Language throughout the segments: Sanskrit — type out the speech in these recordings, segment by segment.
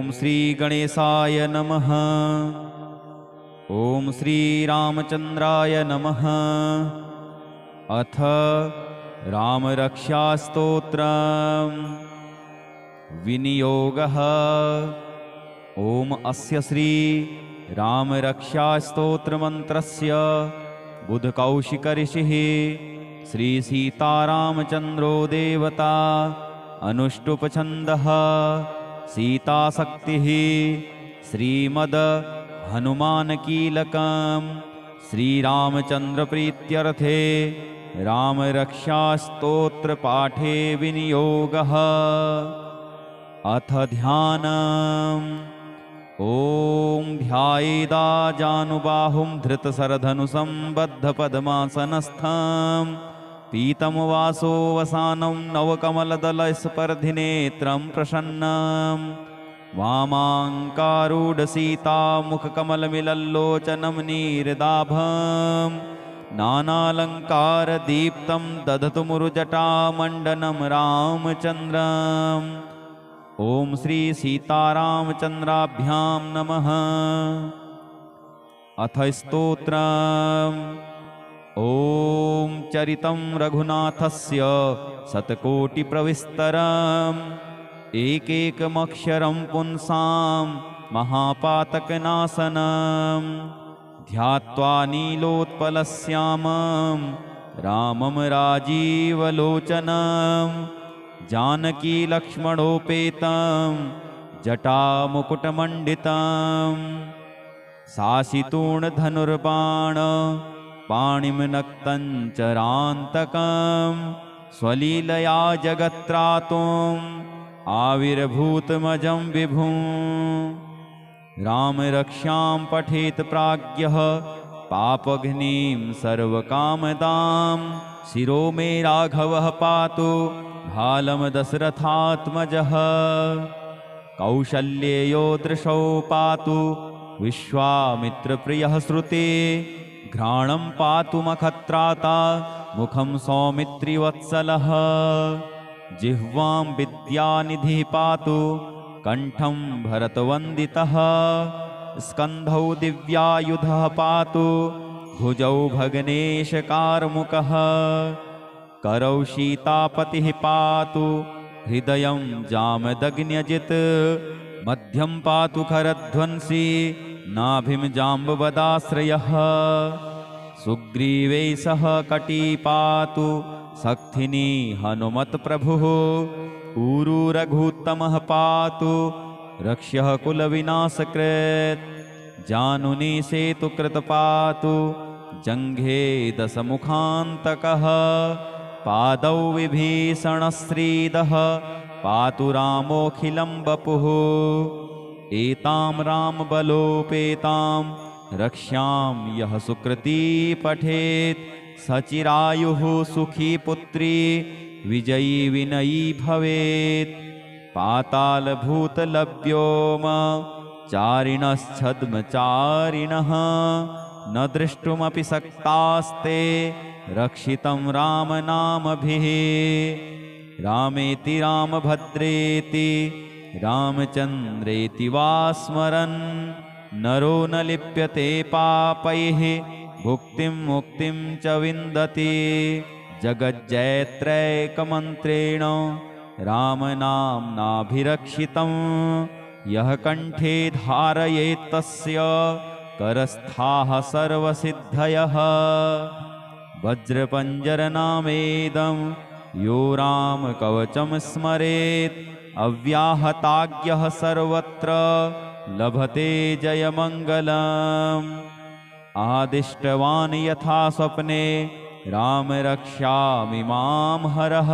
ॐ श्री गणेशाय नमः। ॐ श्री रामचन्द्राय नमः। अथ रामरक्षास्तोत्रम् विनियोगः। ॐ अस्य श्री रामरक्षास्तोत्रमन्त्रस्य बुधकौशिकऋषिः श्री सीतारामचन्द्रो देवता अनुष्टुप्छन्दः सीताशक्तिः श्रीमद् हनुमानकीलकम् श्रीरामचन्द्रप्रीत्यर्थे रामरक्षास्तोत्रपाठे विनियोगः। अथ ध्यानम्। ॐ ध्यायेदाजानुबाहुं धृतशरधनुषं बद्धपद्मासनस्थं पीतमवासो वसानं नवकमलदलस्पर्धिनेत्रं प्रसन्नं वामाङ्कारूढसीतामुखकमलमिलल्लोचनं नीरदाभं नानालङ्कारदीप्तं दधतु मुरुजटामण्डनं रामचन्द्रम्। ॐ श्री सीतारामचन्द्राभ्यां नमः। अथ स्तोत्रम्। ॐ चरितं रघुनाथस्य शतकोटिप्रविस्तरम् एकैकमक्षरं पुंसां महापातकनाशनं ध्यात्वा नीलोत्पलश्यामं रामं राजीवलोचनं जानकी लक्ष्मणोपेतं जटामुकुटमण्डितं शासितूर्णधनुर्बाण पाणिं चरान्तकं स्वलीलया जगत्त्रातुम् आविर्भूतमजं विभुं रामरक्षां पठेत् प्राज्ञः पापघ्नीं सर्वकामदां शिरो मे राघवः पातु भालं दशरथात्मजः कौशल्येयो दृशौ पातु विश्वामित्रप्रियः श्रुते घ्राणं पातु मखत्राता मुखं सौमित्रिवत्सलः जिह्वां विद्यानिधिः पातु कण्ठं भरतवन्दितः स्कन्धौ दिव्यायुधः पातु भुजौ भग्नेशकारमुकः करौ सीतापतिः पातु हृदयं जामदग्न्यजित् मध्यं पातु खरध्वंसी नाभिं जाम्बवदाश्रयः सुग्रीवै सह कटी पातु शक्थिनी हनुमत्प्रभुः ऊरू रघुत्तमः पातु रक्ष्यः कुलविनाशकृत् जानुनी सेतुकृत पातु जङ्घे दशमुखान्तकः पादौ विभीषणश्रीदः पातु रामोऽखिलं वपुः एतां रामबलोपेतां रक्ष्यां यः सुकृती पठेत् सचिरायुः सुखी पुत्री विजयी विनयी भवेत् पातालभूतलभ्योम चारिणश्छद्मचारिणः न द्रष्टुमपि शक्तास्ते रक्षितं रामनामभिः रामेति रामभद्रेति रामचन्द्रेति वा स्मरन् नरो न लिप्यते पापैः भुक्तिं मुक्तिं च विन्दति जगज्जयत्रैकमन्त्रेण रामनाम्नाभिरक्षितं यः कण्ठे धारयेत् तस्य करस्थाः सर्वसिद्धयः वज्रपञ्जरनामेदं यो रामकवचं स्मरेत् अव्याहताज्ञः सर्वत्र लभते जयमङ्गलम् आदिष्टवान् यथा स्वप्ने राम रक्षामिमां हरः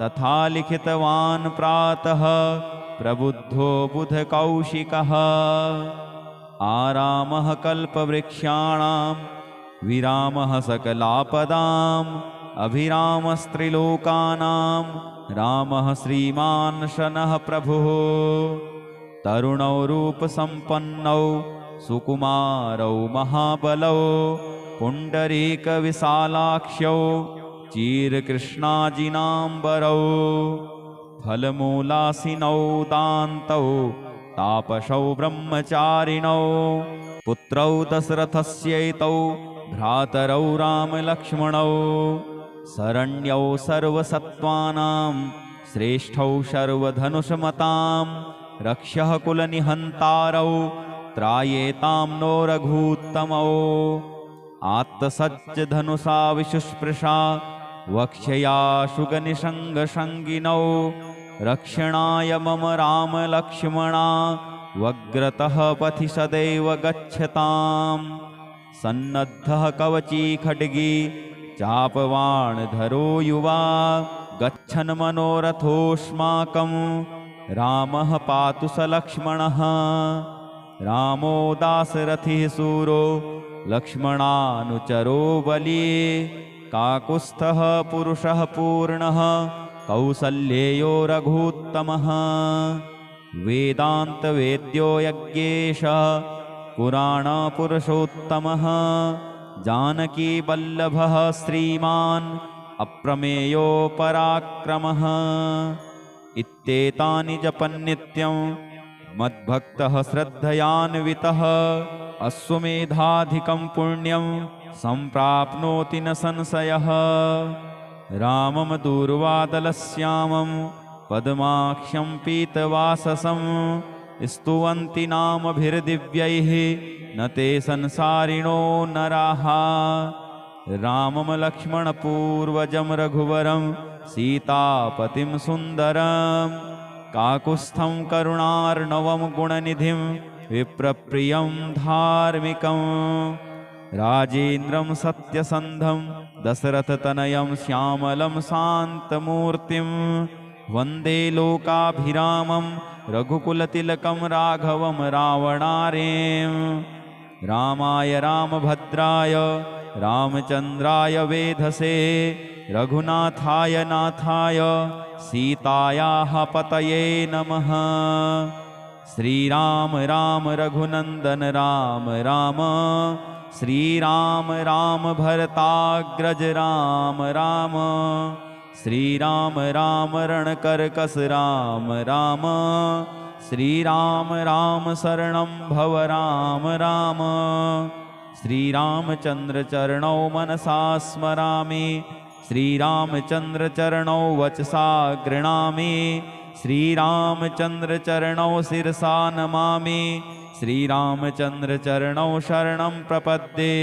तथा लिखितवान् प्रातः प्रबुद्धो बुधकौशिकः आरामः कल्पवृक्षाणां विरामः सकलापदाम् अभिरामस्त्रिलोकानां रामः श्रीमान् शनः प्रभुः तरुणौ रूपसम्पन्नौ सुकुमारौ महाबलौ पुण्डरीकविशालाक्ष्यौ चीरकृष्णाजिनाम्बरौ फलमूलासिनौ दान्तौ तापसौ ब्रह्मचारिणौ पुत्रौ दशरथस्यैतौ भ्रातरौ रामलक्ष्मणौ शरण्यौ सर्वसत्त्वानां श्रेष्ठौ सर्वधनुषमतां रक्षः कुलनिहन्तारौ त्रायेतां नो रघूत्तमौ आत्तसज्जधनुषा विशुस्पृशा वक्ष्यया शुगनिषङ्गसङ्गिनौ रक्षणाय मम रामलक्ष्मणा वग्रतः पथि सदैव गच्छताम् सन्नद्धः कवची खड्गी चापवाणधरो युवा गच्छन् मनोरथोऽस्माकं रामः पातु स लक्ष्मणः रामो दाशरथिः शूरो लक्ष्मणानुचरो बली काकुत्स्थः पुरुषः पूर्णः कौसल्येयो रघूत्तमः वेदान्तवेद्यो यज्ञेशः पुराणपुरुषोत्तमः जानकीवल्लभः श्रीमान् अप्रमेयो पराक्रमः इत्येतानि जपन्नित्यं मद्भक्तः श्रद्धयान्वितः अश्वमेधाधिकं पुण्यं सम्प्राप्नोति न संशयः रामं दूर्वादलश्यामं पद्माक्ष्यं पीतवाससं स्तुवन्ति नामभिर्दिव्यैः न ते संसारिणो नराः रामं लक्ष्मणपूर्वजं रघुवरं सीतापतिं सुन्दरं काकुत्स्थं करुणार्णवं गुणनिधिं विप्रप्रियं धार्मिकं राजेन्द्रं सत्यसन्धं दशरथतनयं श्यामलं शान्तमूर्तिं वन्दे लोकाभिरामं रघुकुलतिलकं राघवं रावणारें रामाय रामभद्राय रामचन्द्राय वेधसे रघुनाथाय नाथाय सीतायाः पतये नमः श्रीराम राम रघुनन्दन राम राम श्रीराम राम भरताग्रज राम राम श्रीराम राम रणकर्कश राम राम श्रीराम राम शरणं भव राम राम श्रीरामचन्द्र चरणौ मनसा स्मरामि श्रीरामचन्द्र चरणौ वचसा गृह्णामि श्रीरामचन्द्र चरणौ शिरसा नमामि श्रीरामचन्द्र चरणौ शरणं प्रपद्ये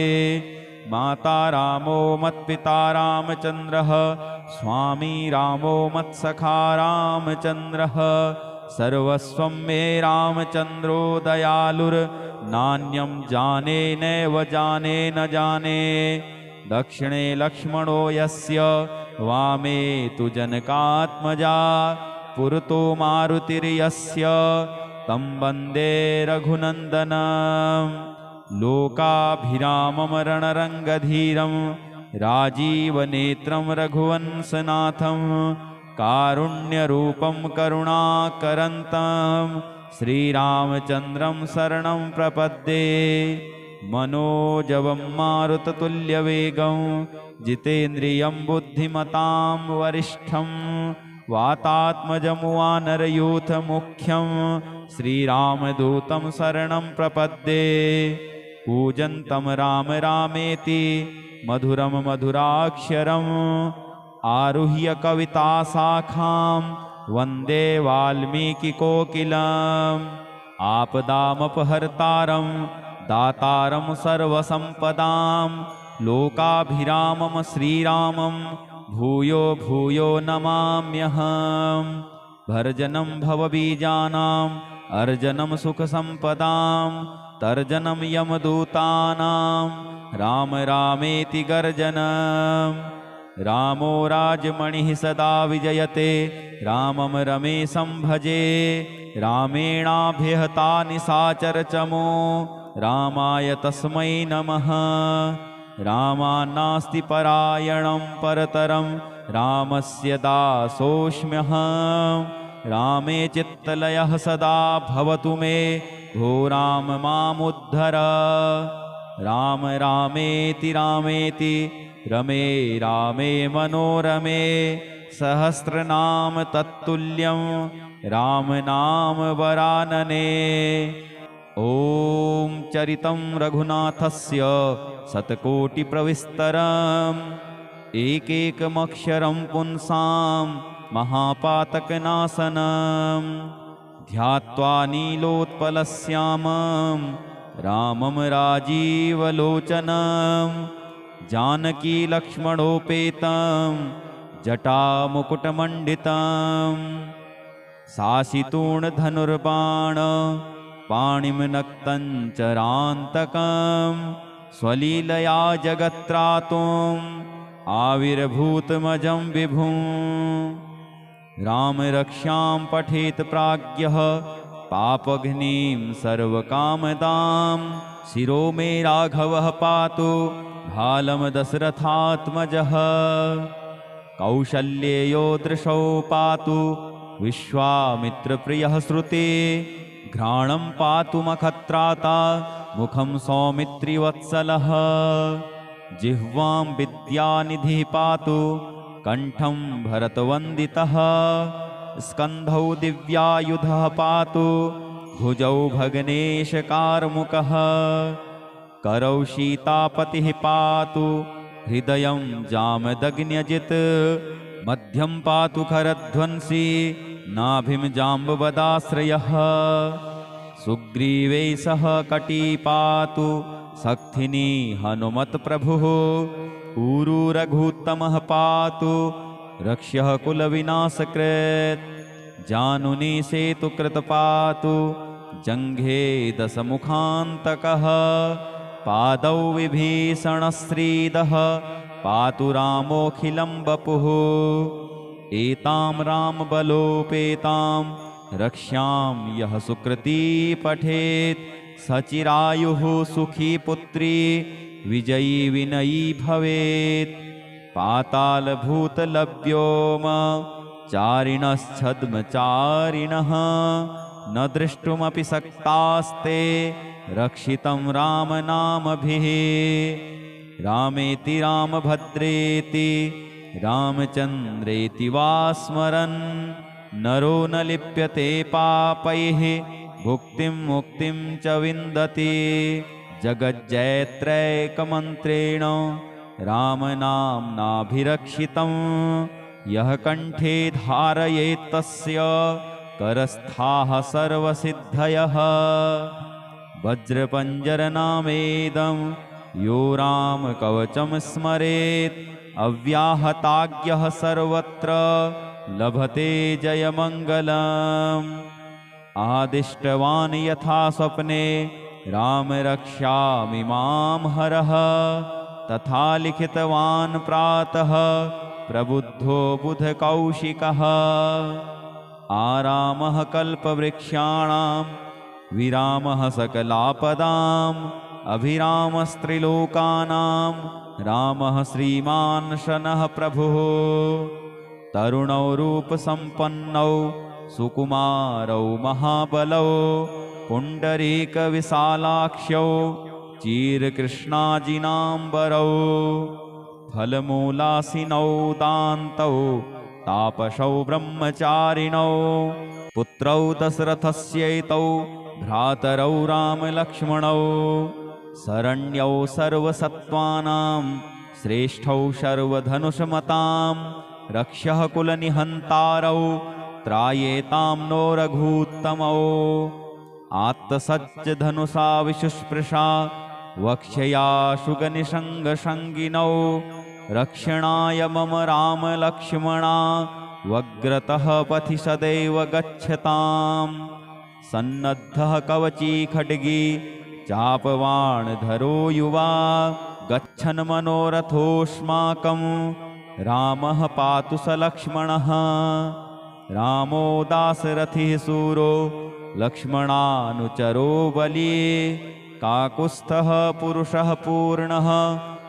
माता रामो मत्पिता रामचन्द्रः स्वामी रामो मत्सखा रामचन्द्रः सर्वस्वं मे रामचन्द्रो दयालुर्नान्यं जाने नैव जाने न जाने दक्षिणे लक्ष्मणो यस्य वामे तु जनकात्मजा पुरतो मारुतिर्यस्य तं वन्दे रघुनन्दनं लोकाभिरामं रणरङ्गधीरं राजीवनेत्रं रघुवंशनाथं कारुण्यरूपं करुणाकरन्तं श्रीरामचन्द्रं शरणं प्रपद्ये मनोजवं मारुततुल्यवेगं जितेन्द्रियं बुद्धिमतां वरिष्ठं वातात्मजमुवानरयूथमुख्यं श्रीरामदूतं शरणं प्रपद्ये कूजन्तं राम रामेति मधुरं मधुराक्षरम् आरुह्य कविताशाखां वन्दे वाल्मीकिकोकिलम् आपदामपहर्तारं दातारं सर्वसम्पदां लोकाभिरामं श्रीरामं भूयो भूयो नमाम्यहम् भर्जनं भवबीजानाम् अर्जनं सुखसम्पदां तर्जनं यमदूतानां राम रामेति गर्जनम् रामो राजमणिः सदा विजयते रामं रमेशं भजे रामेणाभिहता निशाचरचमो रामाय तस्मै नमः रामान्नास्ति परायणं परतरं रामस्य दासोऽस्म्यहं रामे चित्तलयः सदा भवतु मे भो राम मामुद्धर राम रामेति रामेति रमे रामे मनोरमे सहस्रनाम तत्तुल्यं राम नाम वरानने। ॐ चरितं रघुनाथस्य शतकोटिप्रविस्तरम् एकैकमक्षरं पुंसां महापातकनाशनम् ध्यात्वा नीलोत्पलश्यामं रामं राजीवलोचनं जानकीलक्ष्मणोपेतं जटामुकुटमण्डितं सासितूर्णधनुर्बाण पाणिं नक्तं चरान्तकं स्वलीलया जगत्त्रातुम् आविर्भूतमजं विभुं। रामरक्षां पठेत् प्राज्ञः पापघ्नीं सर्वकामदां शिरो मे राघवः पातु भालं दशरथात्मजः। कौशल्येयो दृशौ पातु विश्वामित्रप्रियः श्रुते घ्राणं पातु मखत्राता मुखं सौमित्रिवत्सलः। जिह्वां विद्यानिधिः पातु कण्ठं भरतवन्दितः स्कन्धौ दिव्यायुधः पातु भुजौ भग्नेशकारमुकः। करौ सीतापतिः पातु हृदयं जामदग्न्यजित् मध्यं पातु खरध्वंसी नाभिं जाम्बवदाश्रयः। सुग्रीवै सह कटी पातु सक्थिनी हनुमत्प्रभुः ऊरू रघुत्तमः पातु रक्ष्यः कुलविनाशकृत्। जानुनी सेतुकृत पातु जङ्घे दशमुखान्तकः पादौ विभीषणश्रीदः पातु रामोऽखिलं वपुः। एतां रामबलोपेतां रक्ष्यां यः सुकृती पठेत् सचिरायुः सुखी पुत्री विजयी विनयी भवेत्। पातालभूतलभ्योम चारिणश्छद्मचारिणः न द्रष्टुमपि शक्तास्ते रक्षितं रामनामभिः। रामेति रामभद्रेति रामचन्द्रेति वा स्मरन् नरो न लिप्यते पापैः भुक्तिं मुक्तिं च विन्दति। जगज्जयत्रैकमन्त्रेण रामनाम्नाभिरक्षितं यः कण्ठे धारयेत् तस्य करस्थाः सर्वसिद्धयः। वज्रपञ्जरनामेदं यो रामकवचं स्मरेत् अव्याहताज्ञः सर्वत्र लभते जयमङ्गलम्। आदिष्टवान् यथा स्वप्ने राम रक्षामि मां हरः तथा लिखितवान् प्रातः प्रबुद्धो बुधकौशिकः। आरामः कल्पवृक्षाणां विरामः सकलापदाम् अभिरामस्त्रिलोकानां रामः श्रीमान् शनः प्रभुः। तरुणौ रूपसम्पन्नौ सुकुमारौ महाबलौ पुण्डरीकविशालाक्ष्यौ चीरकृष्णाजिनाम्बरौ फलमूलासिनौ दान्तौ तापसौ ब्रह्मचारिणौ पुत्रौ दशरथस्यैतौ भ्रातरौ रामलक्ष्मणौ शरण्यौ सर्वसत्त्वानां श्रेष्ठौ सर्वधनुषमतां रक्ष्यः कुलनिहन्तारौ त्रायेतां नो रघूत्तमौ। आत्तसज्जधनुषा विशुस्पृशा वक्ष्यया शुगनिषङ्गसङ्गिनौ रक्षणाय मम रामलक्ष्मणा वग्रतः पथि सदैव गच्छताम्। सन्नद्धः कवची खड्गी चापवाणधरो युवा गच्छन् मनोरथोऽस्माकं रामः पातु स लक्ष्मणः। रामो दाशरथिः सूरो लक्ष्मणानुचरो बली काकुत्स्थः पुरुषः पूर्णः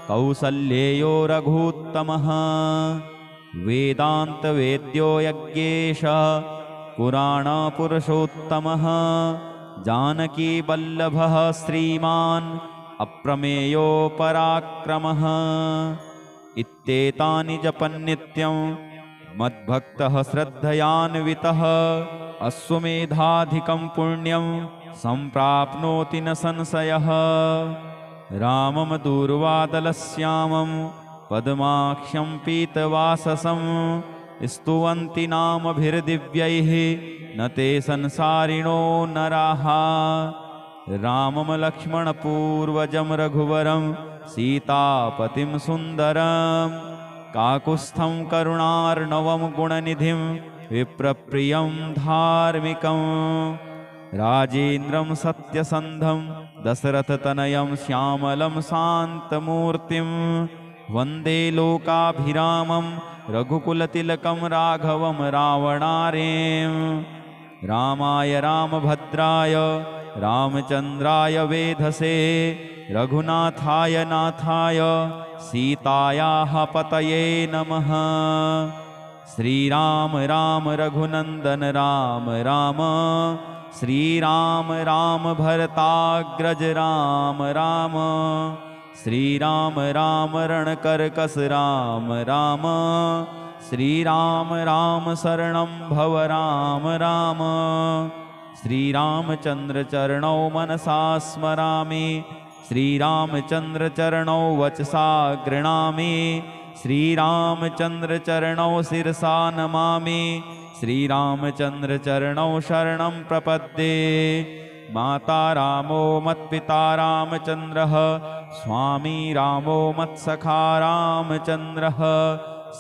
कौसल्येयो रघूत्तमः। वेदान्तवेद्यो यज्ञेशः पुराणपुरुषोत्तमः जानकीवल्लभः श्रीमान् अप्रमेयो पराक्रमः। इत्येतानि जपन्नित्यं मद्भक्तः श्रद्धयान्वितः अश्वमेधाधिकं पुण्यं सम्प्राप्नोति न संशयः। रामं दूर्वादलश्यामं पद्माक्षं पीतवाससं स्तुवन्ति नामभिर्दिव्यैः न ते संसारिणो नराः। रामं लक्ष्मणपूर्वजं रघुवरं सीतापतिं सुन्दरं काकुत्स्थं करुणार्णवं गुणनिधिं विप्रप्रियं धार्मिकं राजेन्द्रं सत्यसन्धं दशरथतनयं श्यामलं शान्तमूर्तिं वन्दे लोकाभिरामं रघुकुलतिलकं राघवं रावणारें। रामाय रामभद्राय रामचन्द्राय वेधसे रघुनाथाय नाथाय सीतायाः पतये नमः। श्रीराम राम रघुनन्दन राम राम श्रीराम राम भरताग्रज राम राम श्रीराम राम रणकर्कश राम राम श्रीराम राम शरणं भव राम राम। श्रीरामचन्द्र चरणौ मनसा स्मरामि श्रीरामचन्द्र चरणौ वचसा गृह्णामि श्रीरामचन्द्र चरणौ शिरसा नमामि श्रीरामचन्द्र चरणौ शरणं प्रपद्ये। माता रामो मत्पिता रामचन्द्रः स्वामी रामो मत्सखा रामचन्द्रः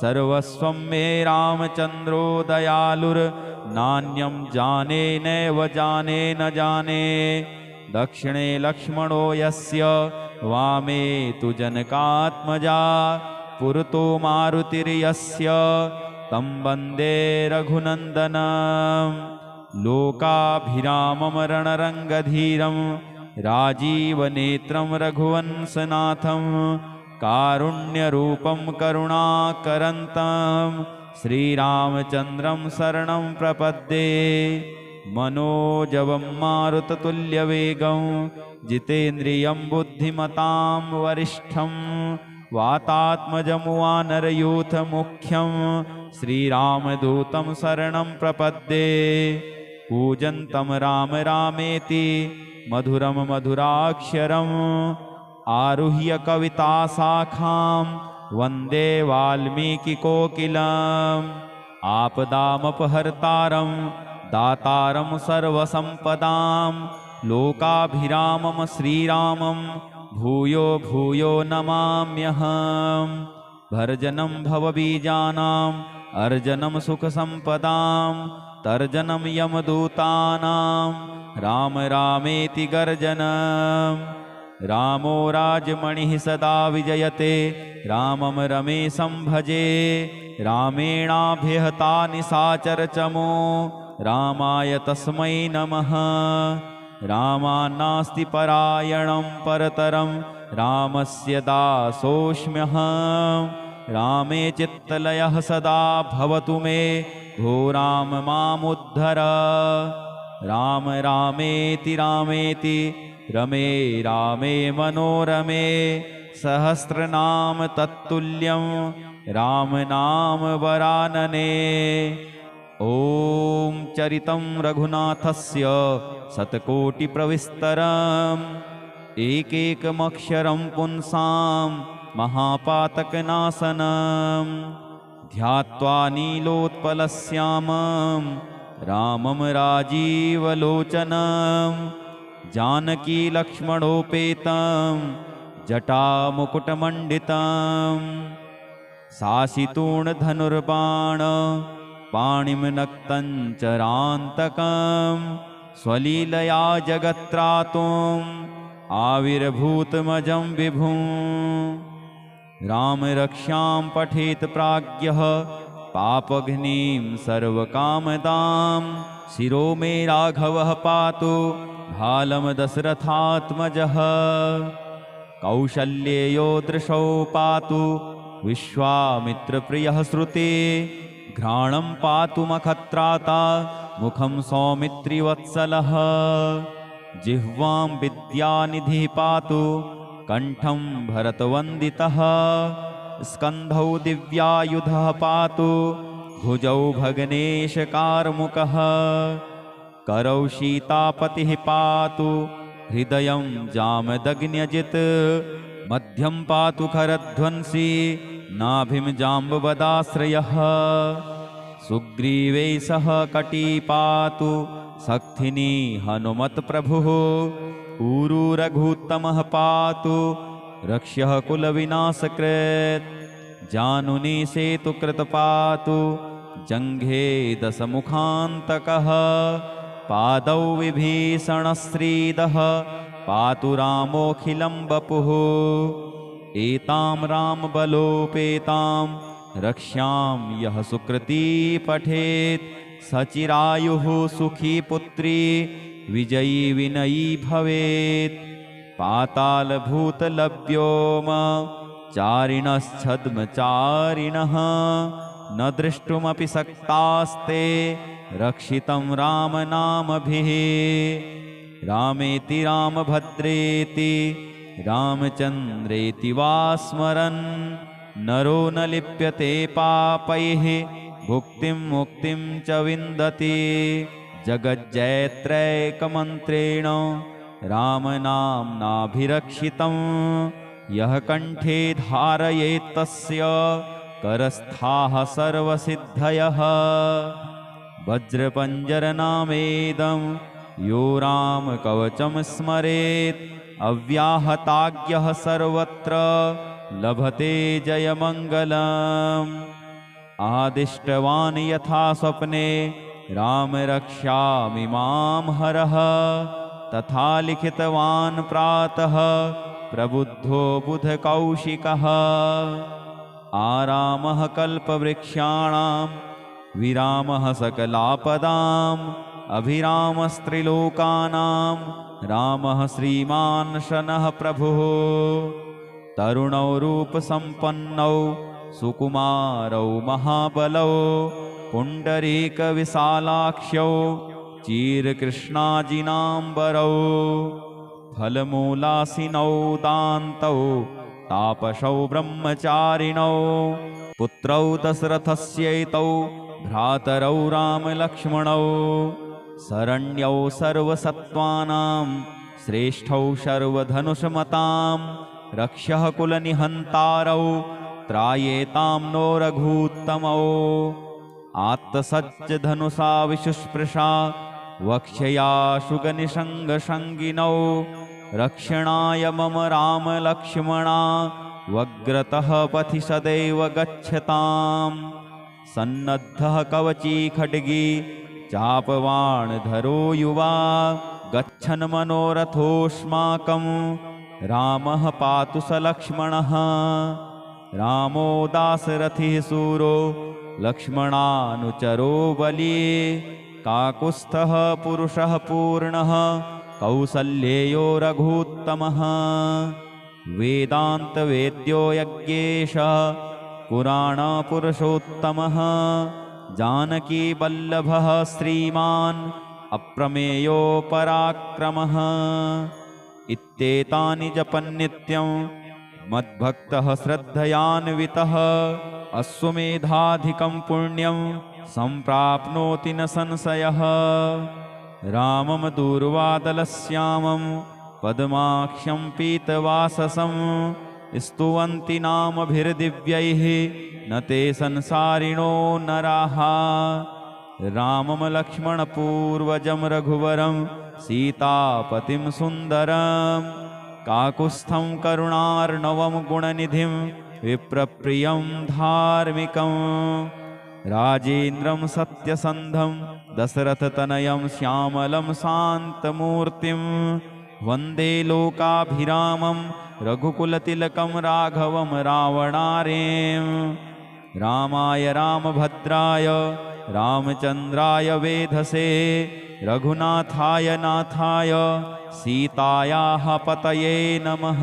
सर्वस्वं मे रामचन्द्रो दयालुर्नान्यं जाने नैव जाने न जाने। दक्षिणे लक्ष्मणो यस्य वामे तु जनकात्मजा पुरतो मारुतिर्यस्य तं वन्दे रघुनन्दनं। लोकाभिरामं रणरङ्गधीरं राजीवनेत्रं रघुवंशनाथं कारुण्यरूपं करुणाकरन्तं श्रीरामचन्द्रं शरणं प्रपद्ये। मनोजवं मारुततुल्यवेगं जितेन्द्रियं बुद्धिमतां वरिष्ठं वातात्मजं वानरयूथमुख्यं श्रीरामदूतं शरणं प्रपद्ये। कूजन्तं राम रामेति मधुरं मधुराक्षरम् आरुह्य कविताशाखां वन्दे वाल्मीकिकोकिलम्। आपदामपहर्तारं दातारं सर्वसम्पदां लोकाभिरामं श्रीरामं भूयो भूयो नमाम्यहम्। भर्जनं भवबीजानाम् अर्जनं सुखसम्पदां तर्जनं यमदूतानां राम रामेति गर्जनम्। रामो राजमणिः सदा विजयते रामं रमेशं भजे रामेणाभिहता निशाचरचमो रामाय तस्मै नमः। रामान्नास्ति परायणं परतरं रामस्य दासोऽस्म्यहम्। रामे चित्तलयः सदा भवतु मे भो राम मामुद्धर। राम रामेति रामेति रमे रामे मनोरमे सहस्रनाम तत्तुल्यं राम नाम वरानने। ॐ चरितं रघुनाथस्य शतकोटिप्रविस्तरम् एकैकमक्षरं पुंसां महापातकनाशनं ध्यात्वा नीलोत्पलश्यामं रामं राजीवलोचनं जानकी लक्ष्मणोपेतं जटामुकुटमण्डितं शासितूणधनुर्बाण पाणिं नक्तं चरान्तकं स्वलीलया जगत्त्रातुम् आविर्भूतमजं विभुं। रामरक्षां पठेत् प्राज्ञः पापघ्नीं सर्वकामदां शिरो मे राघवः पातु भालं दशरथात्मजः। कौशल्येयो दृशौ पातु विश्वामित्रप्रियः श्रुते घ्राणं पातु मखत्राता मुखं सौमित्रिवत्सलः। जिह्वां विद्यानिधिः पातु कण्ठं भरतवन्दितः स्कन्धौ दिव्यायुधः पातु भुजौ भग्नेशकारमुकः करौ सीतापतिः पातु हृदयं जामदग्न्यजित् मध्यं पातु खरध्वंसी नाभिं जाम्बवदाश्रयः सुग्रीवै सह कटी पातु सक्थिनी हनुमत्प्रभुः ऊरू रघुत्तमः पातु रक्ष्यः कुलविनाशकृत् जानुनी सेतुकृत पातु जङ्घे दशमुखान्तकः पादौ विभीषणश्रीदः पातु रामोऽखिलं वपुः एतां रामबलोपेतां रक्ष्यां यः सुकृती पठेत् सचिरायुः सुखी पुत्री विजयी विनयी भवेत् पातालभूतलव्योम चारिणश्छद्मचारिणः न द्रष्टुमपि सक्तास्ते रक्षितं रामनामभिः रामेति रामभद्रेति रामचन्द्रेति वा स्मरन् नरो न लिप्यते पापैः भुक्तिं मुक्तिं च विन्दति जगज्जयत्रैकमन्त्रेण रामनाम्नाभिरक्षितं यः कण्ठे धारयेत् तस्य करस्थाः सर्वसिद्धयः वज्रपञ्जरनामेदं यो रामकवचं स्मरेत् अव्याहताज्ञः सर्वत्र लभते जयमङ्गलम् आदिष्टवान् यथा स्वप्ने राम रक्ष्यामि मां हरः तथा लिखितवान् प्रातः प्रबुद्धो बुधकौशिकः आरामः कल्पवृक्षाणां विरामः सकलापदाम् अभिरामस्त्रिलोकानां रामः श्रीमान् शनः प्रभुः तरुणौ रूपसम्पन्नौ सुकुमारौ महाबलौ पुण्डरीकविशालाक्ष्यौ चीरकृष्णाजिनाम्बरौ फलमूलासिनौ दान्तौ तापसौ ब्रह्मचारिणौ पुत्रौ दशरथस्यैतौ भ्रातरौ रामलक्ष्मणौ शरण्यौ सर्वसत्त्वानां श्रेष्ठौ सर्वधनुषमतां रक्ष्यः कुलनिहन्तारौ त्रायेतां नो रघूत्तमौ आत्तसज्जधनुषा विशुस्पृशा वक्ष्यया शुगनिषङ्गसङ्गिनौ रक्षणाय मम रामलक्ष्मणा वग्रतः पथि सदैव गच्छताम् सन्नद्धः कवची खड्गी चापवाणधरो युवा गच्छन् मनोरथोऽस्माकं रामः पातु स लक्ष्मणः रामो दाशरथिः सूरो लक्ष्मणानुचरो बली काकुत्स्थः पुरुषः पूर्णः कौसल्येयो रघूत्तमः वेदान्तवेद्यो यज्ञेशः पुराणपुरुषोत्तमः जानकीवल्लभः श्रीमान् अप्रमेयो पराक्रमः इत्येतानि जपन्नित्यं मद्भक्तः श्रद्धयान्वितः अश्वमेधाधिकं पुण्यं सम्प्राप्नोति न संशयः रामं दूर्वादलश्यामं पद्माक्ष्यं पीतवाससं स्तुवन्ति नामभिर्दिव्यैः न ते संसारिणो नराः रामं लक्ष्मणपूर्वजं रघुवरं सीतापतिं सुन्दरं काकुत्स्थं करुणार्णवं गुणनिधिं विप्रप्रियं धार्मिकं राजेन्द्रं सत्यसन्धं दशरथतनयं श्यामलं शान्तमूर्तिं वन्दे लोकाभिरामं रघुकुलतिलकं राघवं रावणारें रामाय रामभद्राय रामचन्द्राय वेधसे रघुनाथाय नाथाय सीतायाः पतये नमः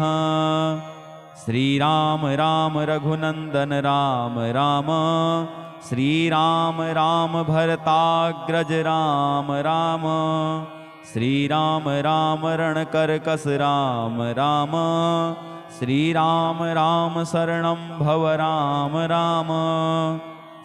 श्रीराम राम रघुनन्दन राम राम श्रीराम राम भरताग्रज राम राम श्रीराम राम रणकर्कश राम राम श्रीराम राम शरणं भव राम राम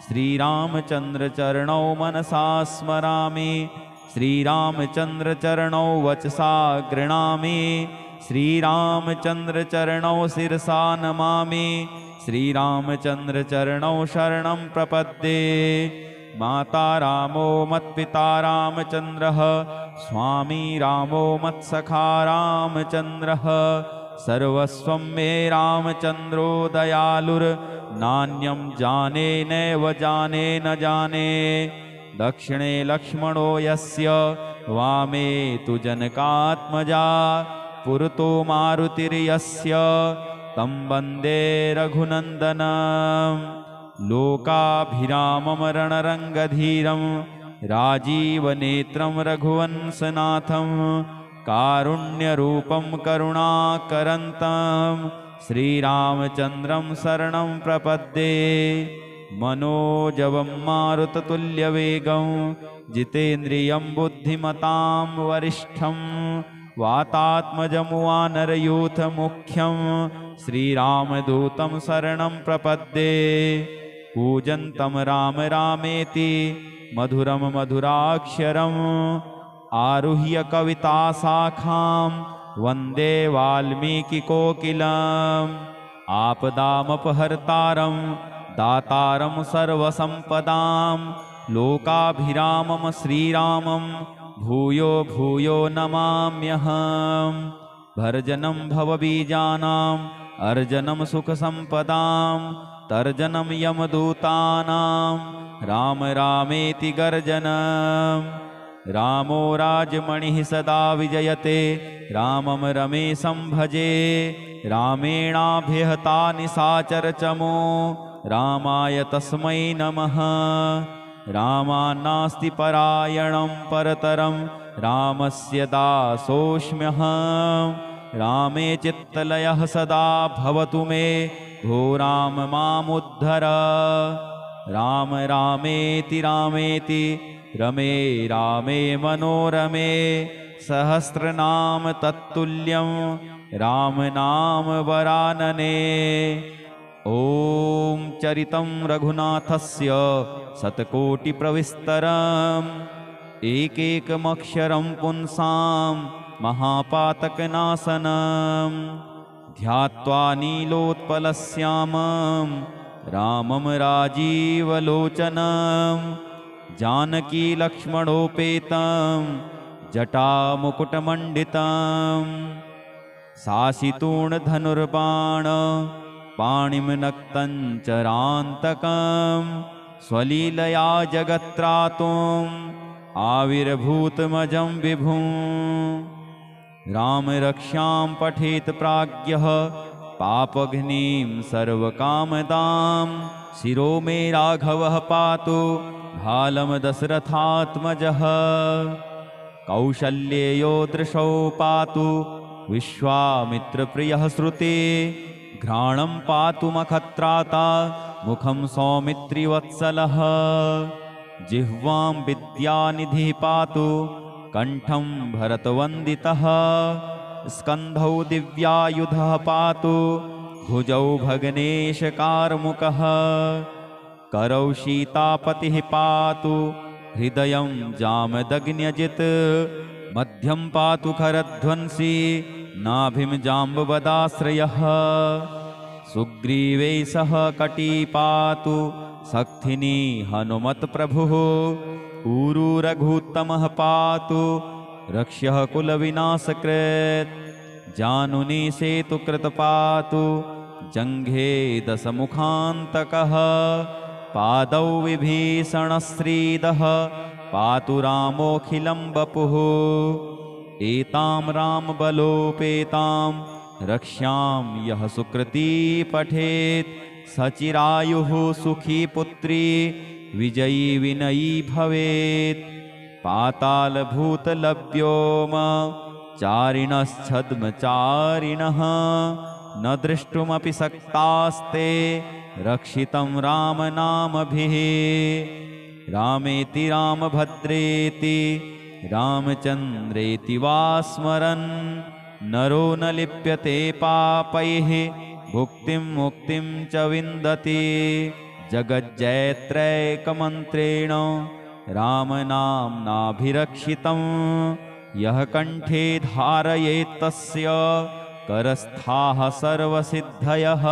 श्रीरामचन्द्रचरणौ मनसा स्मरामि, श्रीरामचन्द्रचरणौ वचसा गृणामि, श्रीरामचन्द्रचरणौ शिरसा नमामि, श्रीरामचन्द्रचरणौ शरणं प्रपद्ये। माता रामो मत्पिता रामचन्द्रः, स्वामी रामो मत्सखा रामचन्द्रः, सर्वस्वं मे रामचन्द्रो दयालुर्नान्यं जाने नैव जाने न जाने। दक्षिणे लक्ष्मणो यस्य, वामे तु जनकात्मजा, पुरतो मारुतिर्यस्य, तं वन्दे रघुनन्दनम्। लोकाभिरामं रणरङ्गधीरं, राजीवनेत्रं रघुवंशनाथं, कारुण्यरूपं करुणाकरन्तं, श्रीरामचन्द्रं शरणं प्रपद्ये। मनोजवं मारुततुल्यवेगं, जितेन्द्रियं बुद्धिमतां वरिष्ठं, वातात्मजं वानरयूथमुख्यं, श्रीरामदूतं शरणं प्रपद्ये। कूजन्तं राम रामेति मधुरं मधुराक्षरम्, आरुह्य कविताशाखां वन्दे वाल्मीकिकोकिलम्। आपदामपहर्तारं दातारं सर्वसम्पदां, लोकाभिरामं श्रीरामं भूयो भूयो नमाम्यहम्। भर्जनं भवबीजानाम् अर्जनं सुखसम्पदां, तर्जनं यमदूतानां राम रामेति गर्जनम्। रामो राजमणिः सदा विजयते, रामं रमेशं भजे, रामेणाभिहता निशाचरचमो, रामाय तस्मै नमः। रामान्नास्ति परायणं परतरं, रामस्य दासोऽस्म्यहम्। रामे चित्तलयः सदा भवतु मे, भो राम मामुद्धर। राम रामेति रामेति रमे रामे मनोरमे, सहस्रनाम तत्तुल्यं राम नाम वरानने। ॐ चरितं रघुनाथस्य शतकोटिप्रविस्तरम्, एकैकमक्षरं पुंसां महापातकनाशनं। ध्यात्वा नीलोत्पलश्यामं रामं राजीवलोचनं, जानकीलक्ष्मणोपेतं जटामुकुटमण्डितं। शासितूणधनुर्बाण पाणिं नक्तं चरान्तकं, स्वलीलया जगत्त्रातुम् आविर्भूतमजं विभुं। रामरक्षां पठेत् प्राज्ञः पापघ्नीं सर्वकामदां, शिरो मे राघवः पातु भालं दशरथात्मजः। कौशल्येयो दृशौ पातु विश्वामित्रप्रियः श्रुते, घ्राणं पातु मखत्राता मुखं सौमित्रिवत्सलः। जिह्वां विद्यानिधिः पातु कण्ठं भरतवन्दितः, स्कन्धौ दिव्यायुधः पातु भुजौ भग्नेशकार्मुकः। करौ सीतापतिः पातु हृदयं जामदग्न्यजित्, मध्यं पातु खरध्वंसी नाभिं जाम्बवदाश्रयः। सुग्रीवै सह कटी पातु सक्थिनी हनुमत्प्रभुः, ऊरू रघुत्तमः पातु रक्ष्यः कुलविनाशकृत्। जानुनी सेतुकृत पातु जङ्घे दशमुखान्तकः, पादौ विभीषणश्रीदः पातु रामोऽखिलं वपुः। एतां रामबलोपेतां रक्ष्यां यः सुकृती पठेत्, सचिरायुः सुखी पुत्री विजयी विनयी भवेत्। पातालभूतलभ्योम चारिणश्छद्मचारिणः, न द्रष्टुमपि शक्तास्ते रक्षितं रामनामभिः। रामेति रामभद्रेति रामचन्द्रेति वा स्मरन्, नरो न लिप्यते पापैः भुक्तिं मुक्तिं च विन्दति। जगज्जयत्रैकमन्त्रेण रामनाम्नाभिरक्षितं यः कंठे धारयेत् तस्य करस्थाः सर्वसिद्धयः।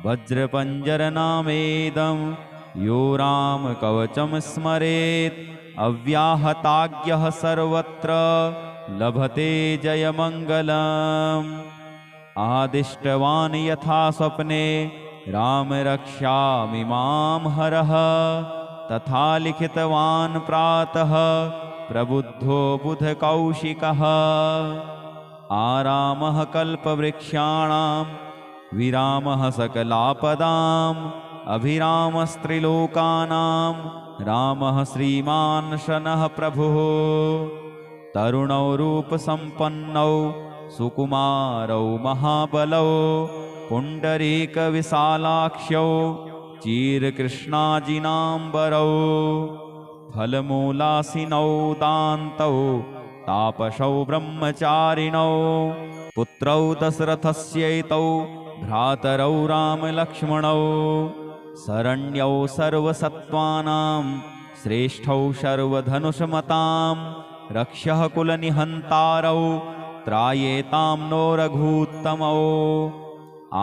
वज्रपञ्जरनामेदं यो रामकवचं स्मरेत् अव्याहताज्ञः सर्वत्र लभते जयमङ्गलम्। आदिष्टवान् यथा स्वप्ने राम रक्ष्यामि मां हरः तथा लिखितवान् प्रातः प्रबुद्धो बुधकौशिकः। आरामः कल्पवृक्षाणां विरामः सकलापदाम् अभिरामस्त्रिलोकानां रामः श्रीमान् शनः प्रभुः। तरुणौ रूपसम्पन्नौ सुकुमारौ महाबलौ पुण्डरीकविशालाक्ष्यौ चीरकृष्णाजिनाम्बरौ फलमूलासिनौ दान्तौ तापसौ ब्रह्मचारिणौ पुत्रौ दशरथस्यैतौ भ्रातरौ रामलक्ष्मणौ शरण्यौ सर्वसत्त्वानां श्रेष्ठौ सर्वधनुषमतां रक्षः कुलनिहन्तारौ त्रायेतां नो रघूत्तमौ।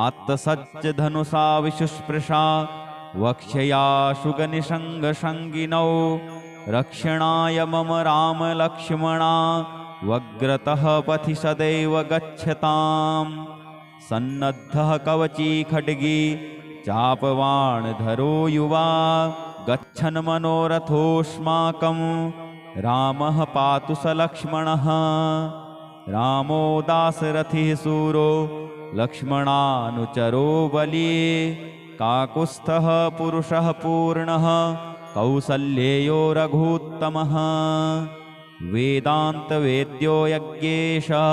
आत्तसज्जधनुषा विशुस्पृशा वक्ष्यया शुगनिषङ्गसङ्गिनौ रक्षणाय मम रामलक्ष्मणा वग्रतः पथि सदैव गच्छताम्। सन्नद्धः कवची खड्गी चापवाणधरो युवा गच्छन् मनोरथोऽस्माकं रामः पातु स लक्ष्मणः। रामो दाशरथिः शूरो लक्ष्मणानुचरो बली काकुत्स्थः पुरुषः पूर्णः कौसल्येयो रघूत्तमः। वेदान्तवेद्यो यज्ञेशः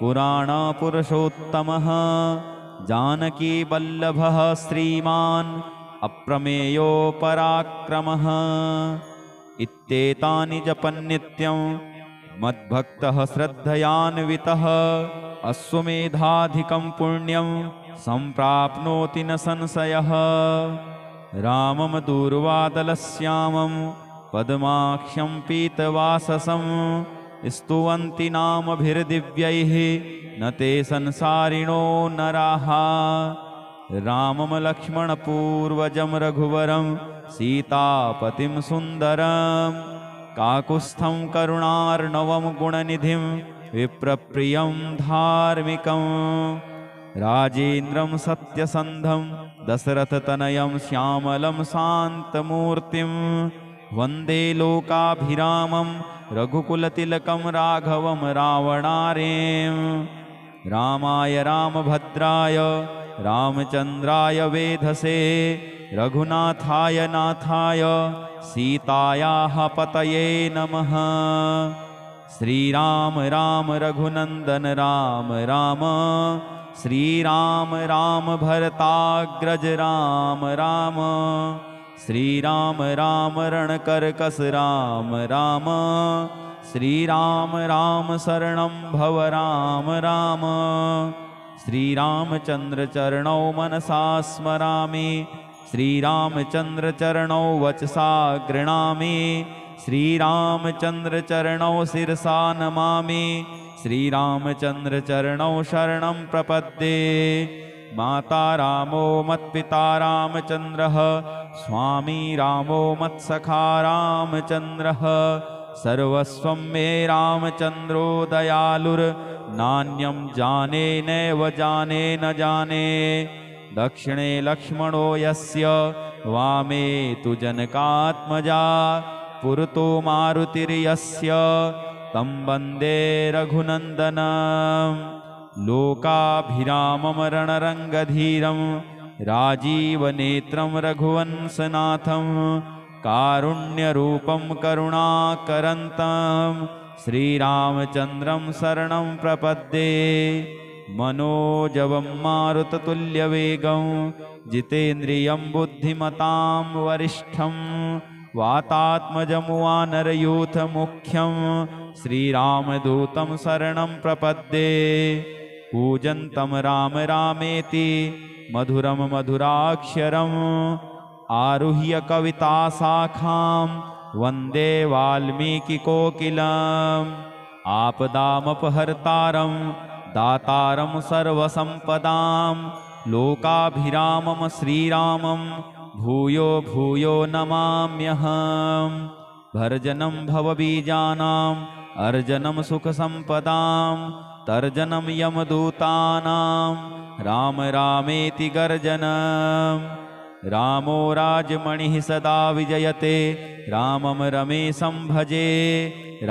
पुराणपुरुषोत्तमः जानकीवल्लभः श्रीमान् अप्रमेयो पराक्रमः। इत्येतानि जपन्नित्यं मद्भक्तः श्रद्धयान्वितः अश्वमेधाधिकं पुण्यं सम्प्राप्नोति न संशयः। रामं दूर्वादलश्यामं पद्माक्ष्यं पीतवाससं स्तुवन्ति नामभिर्दिव्यैः न ते संसारिणो नराः। रामं लक्ष्मणपूर्वजं रघुवरं सीतापतिं सुन्दरं काकुत्स्थं करुणार्णवं गुणनिधिं विप्रप्रियं धार्मिकं। राजेन्द्रं सत्यसन्धं दशरथतनयं श्यामलं शान्तमूर्तिं वन्दे लोकाभिरामं रघुकुलतिलकं राघवं रावणारें। रामाय रामभद्राय रामचन्द्राय वेधसे रघुनाथाय नाथाय सीतायाः पतये नमः। श्रीराम राम रघुनन्दन राम राम श्रीराम राम भरताग्रज राम राम श्रीराम राम रणकर्कश राम राम श्रीराम राम शरणं भव राम राम। श्रीरामचन्द्र चरणौ मनसा स्मरामि श्रीरामचन्द्र चरणौ वचसा गृह्णामि श्रीरामचन्द्र चरणौ शिरसा नमामि श्रीरामचन्द्र चरणौ शरणं प्रपद्ये। माता रामो मत्पिता रामचन्द्रः स्वामी रामो मत्सखा रामचन्द्रः सर्वस्वं मे रामचन्द्रो दयालुर्नान्यं जाने नैव जाने न जाने। दक्षिणे लक्ष्मणो यस्य वामे तु जनकात्मजा पुरतो मारुतिर्यस्य तं वन्दे रघुनन्दनम्। लोकाभिरामं रणरङ्गधीरं राजीवनेत्रं रघुवंशनाथं कारुण्यरूपं करुणाकरन्तं श्रीरामचन्द्रं शरणं प्रपद्ये। मनोजवं मारुततुल्यवेगं जितेन्द्रियं बुद्धिमतां वरिष्ठं वातात्मजं वानरयूथमुख्यं श्रीरामदूतं शरणं प्रपद्ये। कूजन्तं राम रामेति मधुरम मधुराक्षरम् आरुह्य कविताशाखां वन्दे वाल्मीकिकोकिलम् आपदामपहर्तारं दातारं सर्वसम्पदां लोकाभिरामं श्रीरामं भूयो भूयो नमाम्यहम् भर्जनं भवबीजानाम् अर्जनं सुखसम्पदां तर्जनं यमदूतानां राम रामेति गर्जनम् रामो राजमणिः सदा विजयते रामं रमेशं भजे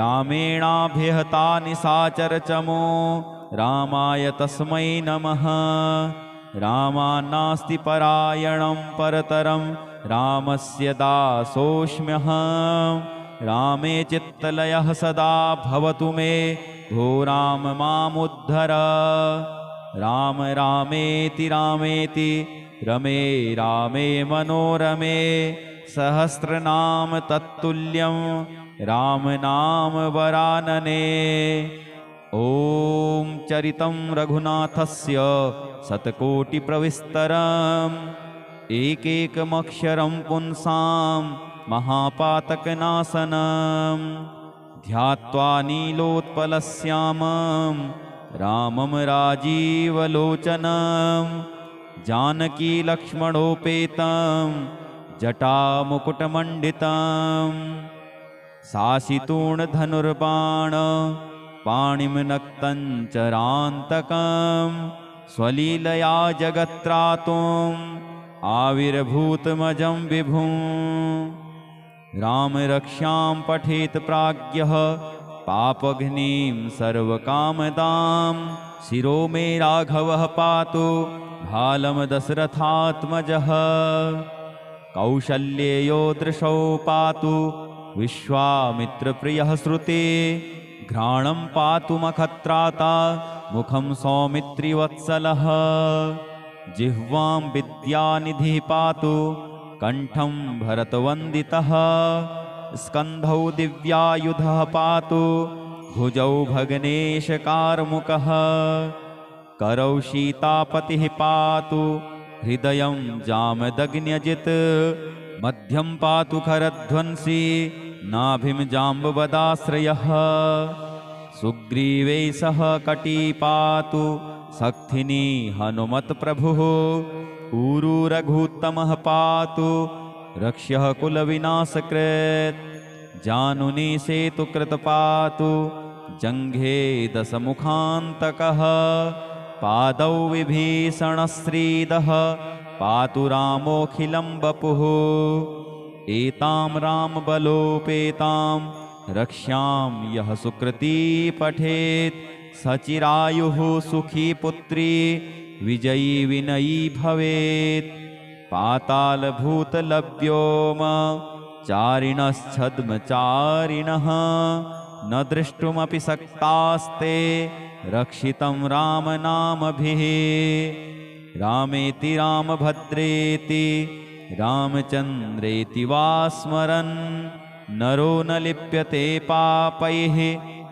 रामेणाभिहता निशाचरचमो रामाय तस्मै नमः रामान्नास्ति परायणं परतरं रामस्य दासोऽस्म्यहम् रामे चित्तलयः सदा भवतु मे भो राम मामुद्धर राम रामेति रामेति रमे रामे मनोरमे सहस्रनाम तत्तुल्यं राम नाम वरानने ॐ चरितं रघुनाथस्य शतकोटिप्रविस्तरम् एकैकमक्षरं पुंसां महापातकनाशनं ध्यात्वा नीलोत्पलश्यामं रामं राजीवलोचनं जानकीलक्ष्मणोपेतं जटामुकुटमण्डितं शासितूर्णधनुर्बाण पाणिं नक्तं चरान्तकं स्वलीलया जगत्त्रातुम् आविर्भूतमजं विभुं राम रक्षां पठेत् प्राज्ञः पापघ्नीं सर्वकामदां शिरो मे राघवः पातु भालं दशरथात्मजः कौशल्येयो दृशौ पातु विश्वामित्रप्रियः श्रुते घ्राणं पातु मखत्राता मुखं सौमित्रिवत्सलः जिह्वां विद्यानिधिः पातु कण्ठं भरतवन्दितः स्कन्धौ दिव्यायुधः पातु भुजौ भग्नेशकार्मुकः करौ सीतापतिः पातु हृदयं जामदग्न्यजित् मध्यं पातु खरध्वंसी नाभिं जाम्बवदाश्रयः सुग्रीवै सह कटी पातु सक्थिनी हनुमत्प्रभुः ऊरू रघुत्तमः पातु रक्ष्यः कुलविनाशकृत् जानुनी सेतुकृत पातु जङ्घे दशमुखान्तकः पादौ विभीषणश्रीदः पातु रामोऽखिलं वपुः एतां रामबलोपेतां रक्ष्यां यः सुकृती पठेत् सचिरायुः सुखी पुत्री विजयी विनयी भवेत् पातालभूतलभ्योम चारिणश्छद्मचारिणः न द्रष्टुमपि शक्तास्ते रक्षितं रामनामभिः रामेति रामभद्रेति रामचन्द्रेति वा स्मरन् नरो न लिप्यते पापैः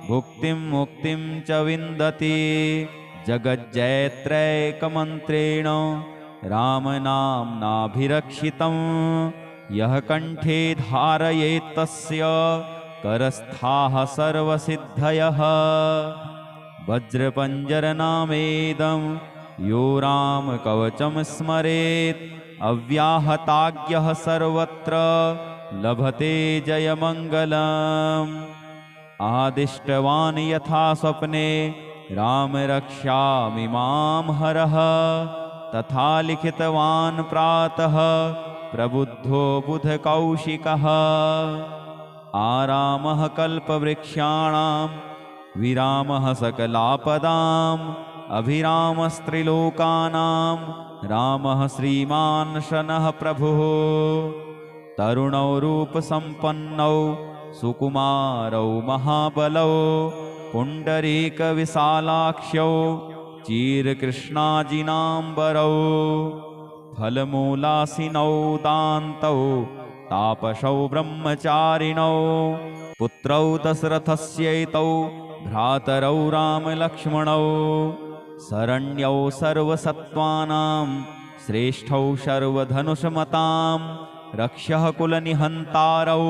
भुक्तिं मुक्तिं च विन्दति जगज्जयत्रैकमन्त्रेण रामनाम्नाभिरक्षितं यः कण्ठे धारयेत् तस्य करस्थाः सर्वसिद्धयः वज्रपञ्जरनामेदं यो रामकवचं स्मरेत् अव्याहताज्ञः सर्वत्र लभते जयमङ्गलम् आदिष्टवान् यथा स्वप्ने राम रक्ष्यामि मां हरः तथा लिखितवान् प्रातः प्रबुद्धो बुधकौशिकः आरामः कल्पवृक्षाणां विरामः सकलापदाम् अभिरामस्त्रिलोकानां रामः श्रीमान् शनः प्रभुः तरुणौ रूपसम्पन्नौ सुकुमारौ महाबलौ पुण्डरीकविशालाक्ष्यौ चीरकृष्णाजिनाम्बरौ फलमूलासिनौ दान्तौ तापसौ ब्रह्मचारिणौ पुत्रौ दशरथस्यैतौ भ्रातरौ रामलक्ष्मणौ शरण्यौ सर्वसत्त्वानां श्रेष्ठौ शर्वधनुषमतां रक्षः कुलनिहन्तारौ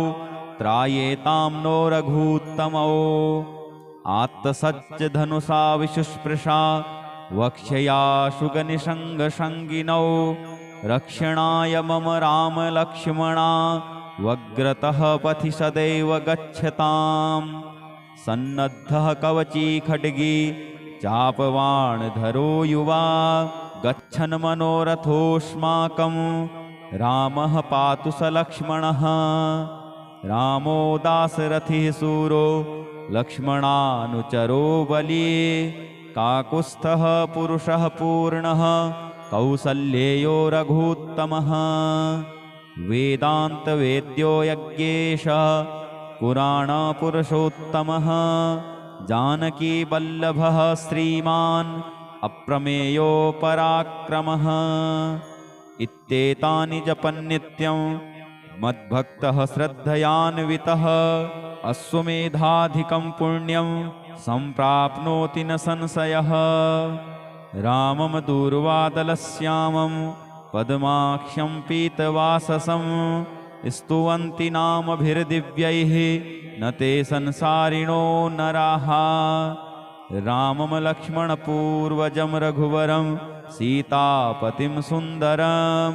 त्रायेतां नो रघूत्तमौ आत्तसज्जधनुषा विशुस्पृशा वक्ष्यया शुगनिषङ्गशङ्गिनौ रक्षणाय मम रामलक्ष्मणा वग्रतः पथि सदैव गच्छताम् सन्नद्धः कवची खड्गी चापवाणधरो युवा गच्छन् मनोरथोऽस्माकं रामः पातु स लक्ष्मणः रामो दाशरथिः सूरो लक्ष्मणानुचरो बली काकुत्स्थः पुरुषः पूर्णः कौसल्येयो रघूत्तमः वेदान्तवेद्यो यज्ञेशः पुराणपुरुषोत्तमः जानकीवल्लभः श्रीमान् अप्रमेयो पराक्रमः इत्येतानि जपन्नित्यं मद्भक्तः श्रद्धयान्वितः अश्वमेधाधिकं पुण्यं सम्प्राप्नोति न संशयः रामं दूर्वादलश्यामं पद्माक्ष्यं पीतवाससं स्तुवन्ति नामभिर्दिव्यैः न ते संसारिणो नराः रामं लक्ष्मणपूर्वजं रघुवरं सीतापतिं सुन्दरं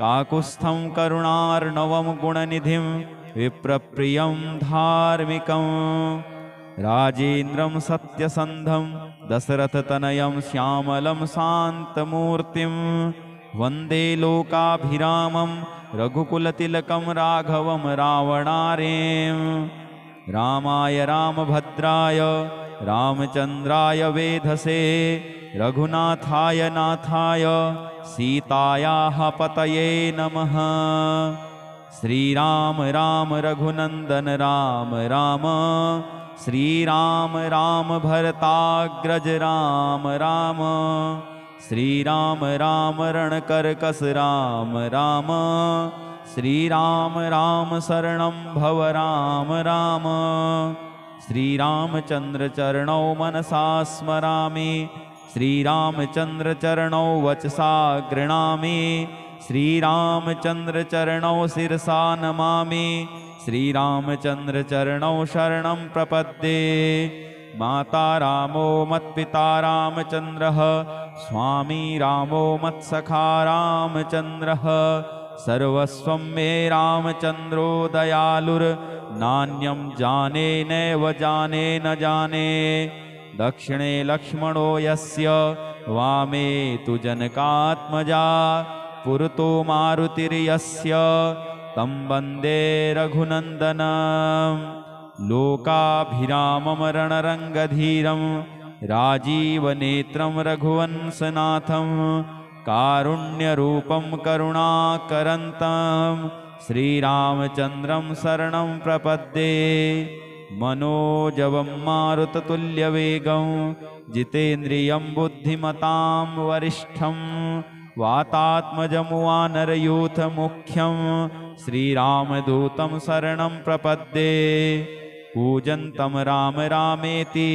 काकुत्स्थं करुणार्णवं गुणनिधिं विप्रप्रियं धार्मिकं राजेन्द्रं सत्यसन्धं दशरथतनयं श्यामलं शान्तमूर्तिं वन्दे लोकाभिरामं रघुकुलतिलकं राघवं रावणारें रामाय रामभद्राय रामचन्द्राय वेधसे रघुनाथाय नाथाय सीतायाः पतये नमः श्रीराम राम रघुनन्दन राम राम श्रीराम राम भरताग्रज राम राम श्रीराम राम रणकर्कश राम राम श्रीराम राम शरणं भव राम राम श्रीरामचन्द्र चरणौ मनसा स्मरामि श्रीरामचन्द्र चरणौ वचसा गृह्णामि श्रीरामचन्द्र चरणौ शिरसा नमामि श्रीरामचन्द्र चरणौ शरणं प्रपद्ये माता रामो मत्पिता रामचन्द्रः स्वामी रामो मत्सखा रामचन्द्रः सर्वस्वं मे रामचन्द्रो दयालुर्नान्यं जाने नैव जाने न जाने दक्षिणे लक्ष्मणो यस्य वामे तु जनकात्मजा पुरतो मारुतिर्यस्य तं वन्दे रघुनन्दनं लोकाभिरामं रणरङ्गधीरं राजीवनेत्रं रघुवंशनाथं कारुण्यरूपं करुणाकरन्तं श्रीरामचन्द्रं शरणं प्रपद्ये मनोजवं मारुततुल्यवेगं जितेन्द्रियं बुद्धिमतां वरिष्ठं वातात्मजमुवानरयूथमुख्यं श्रीरामदूतं शरणं प्रपद्ये कूजन्तं राम रामेति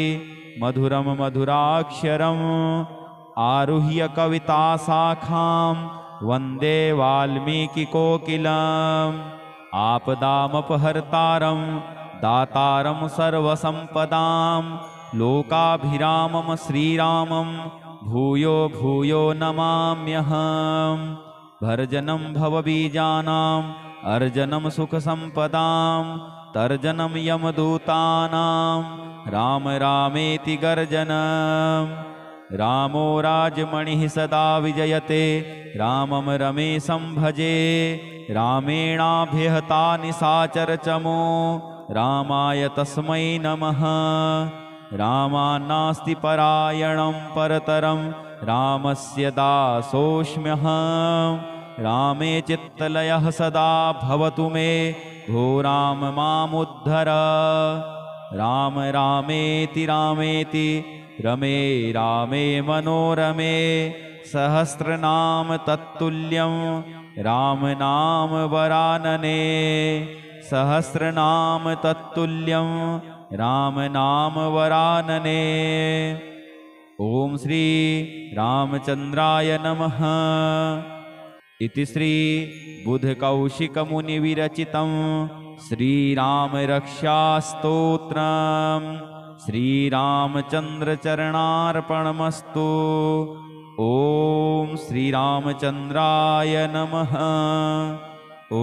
मधुरं मधुराक्षरम् आरुह्य कविताशाखां वन्दे वाल्मीकिकोकिलम् आपदामपहर्तारं दातारं सर्वसम्पदां लोकाभिरामं श्रीरामं भूयो भूयो नमाम्यहम् भर्जनं भवबीजानाम् अर्जनं सुखसम्पदां तर्जनं यमदूतानां राम रामेति गर्जनम् रामो राजमणिः सदा विजयते रामं रमेशं भजे रामेणाभिहता निशाचरचमो रामाय तस्मै नमः रामान्नास्ति परायणं परतरं रामस्य दासोऽस्म्यहं रामे चित्तलयः सदा भवतु मे भो राम मामुद्धर राम रामेति रामेति रमे रामे मनोरमे सहस्रनाम तत्तुल्यं राम नाम वरानने सहस्रनाम तत्तुल्यं राम नाम वरानने सहस्रनाम तत्तुल्यं राम नाम वरानने राम नाम वरानने ॐ श्री रामचन्द्राय नमः। इति श्री बुधकौशिकमुनिविरचितं श्रीरामरक्षास्तोत्रम् श्रीरामचन्द्रचरणार्पणमस्तु। ॐ श्रीरामचन्द्राय नमः। ॐ